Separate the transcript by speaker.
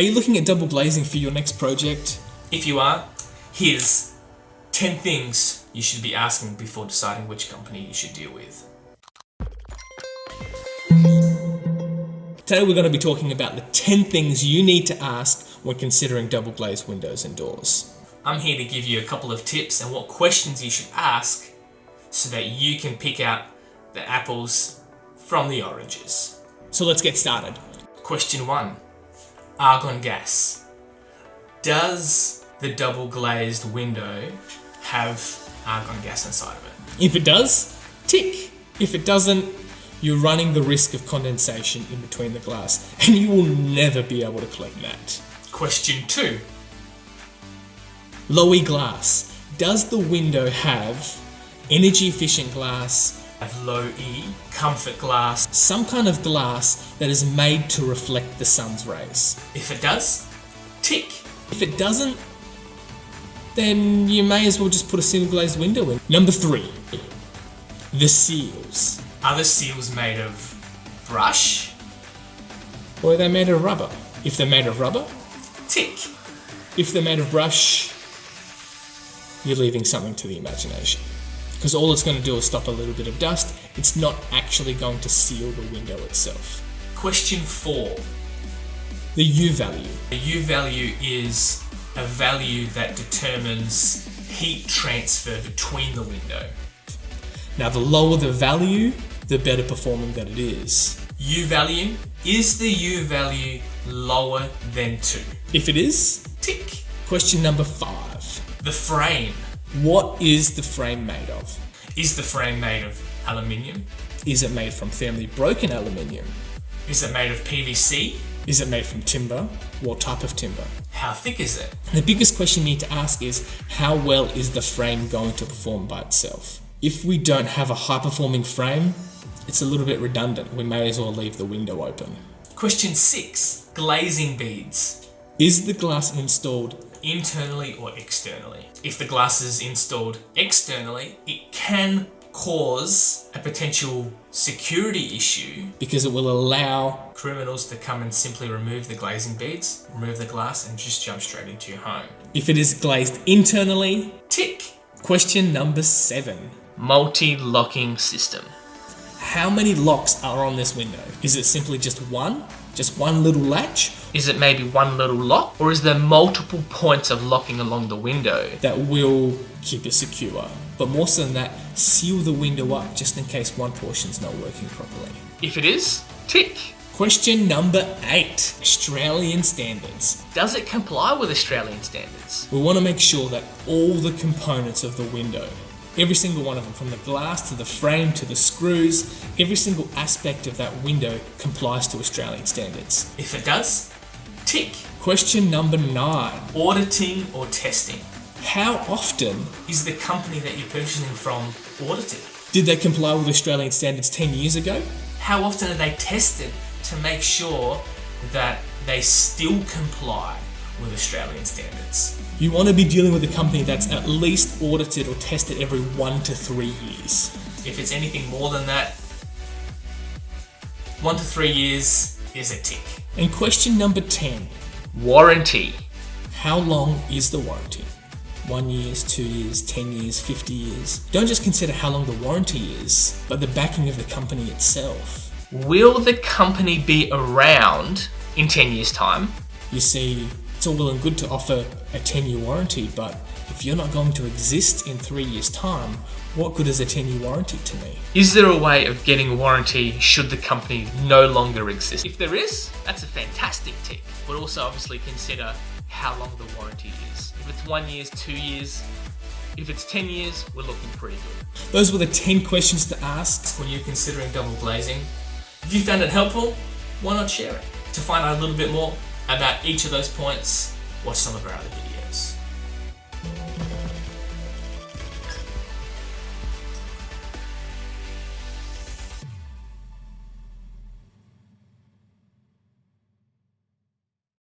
Speaker 1: Are you looking at double glazing for your next project?
Speaker 2: If you are, here's 10 things you should be asking before deciding which company you should deal with.
Speaker 1: Today we're going to be talking about the 10 things you need to ask when considering double glazed windows and doors.
Speaker 2: I'm here to give you a couple of tips and what questions you should ask so that you can pick out the apples from the oranges.
Speaker 1: So let's get started.
Speaker 2: Question 1. Argon gas. Does the double glazed window have argon gas inside of it?
Speaker 1: If it does, tick. If it doesn't, you're running the risk of condensation in between the glass and you will never be able to clean that.
Speaker 2: Question 2.
Speaker 1: Low E glass. Does the window have energy efficient glass,
Speaker 2: Have low E, comfort glass.
Speaker 1: some kind of glass that is made to reflect the sun's rays?
Speaker 2: If it does, tick.
Speaker 1: If it doesn't, then you may as well just put a single glazed window in. Number 3, the seals.
Speaker 2: Are the seals made of brush?
Speaker 1: Or are they made of rubber? If they're made of rubber,
Speaker 2: Tick.
Speaker 1: if they're made of brush, you're leaving something to the imagination. Because all it's going to do is stop a little bit of dust. It's not actually going to seal the window itself.
Speaker 2: Question 4.
Speaker 1: The U value.
Speaker 2: The U value is a value that determines heat transfer between the window.
Speaker 1: Now, the lower the value, the better performing that it is.
Speaker 2: U value. Is the U value lower than 2?
Speaker 1: If it is,
Speaker 2: Tick.
Speaker 1: question number 5.
Speaker 2: The frame.
Speaker 1: What is the frame made of?
Speaker 2: Is the frame made of aluminium?
Speaker 1: Is it made from thermally broken aluminium?
Speaker 2: Is it made of PVC?
Speaker 1: Is it made from timber? What type of timber?
Speaker 2: How thick is it?
Speaker 1: The biggest question you need to ask is, how well is the frame going to perform by itself? If we don't have a high-performing frame, it's a little bit redundant. We may as well leave the window open.
Speaker 2: Question 6. Glazing beads.
Speaker 1: Is the glass installed?
Speaker 2: Internally or externally? If the glass is installed externally, it can cause a potential security issue
Speaker 1: Because it will allow...
Speaker 2: criminals to come and simply remove the glazing beads, remove the glass, and just jump straight into your home.
Speaker 1: If it is glazed internally,
Speaker 2: Tick.
Speaker 1: question number 7.
Speaker 2: Multi-locking system.
Speaker 1: How many locks are on this window? Is it simply just one? Just one little latch?
Speaker 2: Is it maybe one little lock, or is there multiple points of locking along the window?
Speaker 1: That will keep it secure. But more so than that, seal the window up just in case one portion's not working properly.
Speaker 2: If it is, tick.
Speaker 1: Question number 8. Australian standards.
Speaker 2: Does it comply with Australian standards?
Speaker 1: We want to make sure that all the components of the window, every single one of them, from the glass to the frame to the screws, every single aspect of that window complies to Australian standards.
Speaker 2: If it does, tick.
Speaker 1: Question number 9.
Speaker 2: Auditing or testing.
Speaker 1: How often
Speaker 2: Is the company that you're purchasing from audited?
Speaker 1: did they comply with Australian standards 10 years ago?
Speaker 2: How often are they tested to make sure that they still comply with Australian standards?
Speaker 1: You want to be dealing with a company that's at least audited or tested every 1 to 3 years.
Speaker 2: If it's anything more than that, 1 to 3 years is a tick.
Speaker 1: And question number 10.
Speaker 2: Warranty.
Speaker 1: How long is the warranty? 1 year, 2 years, 10 years, 50 years. Don't just consider how long the warranty is, but the backing of the company itself.
Speaker 2: Will the company be around in 10 years' time?
Speaker 1: You see, it's all well and good to offer a 10-year warranty, but if you're not going to exist in 3 years' time, what good is a 10-year warranty to me?
Speaker 2: Is there a way of getting a warranty should the company no longer exist? If there is, that's a fantastic tick. But also obviously consider how long the warranty is. If it's 1 year, 2 years, if it's 10 years, we're looking pretty good.
Speaker 1: Those were the 10 questions to ask.
Speaker 2: When you're considering double glazing, if you found it helpful, why not share it? To find out a little bit more about each of those points, watch some of our other videos.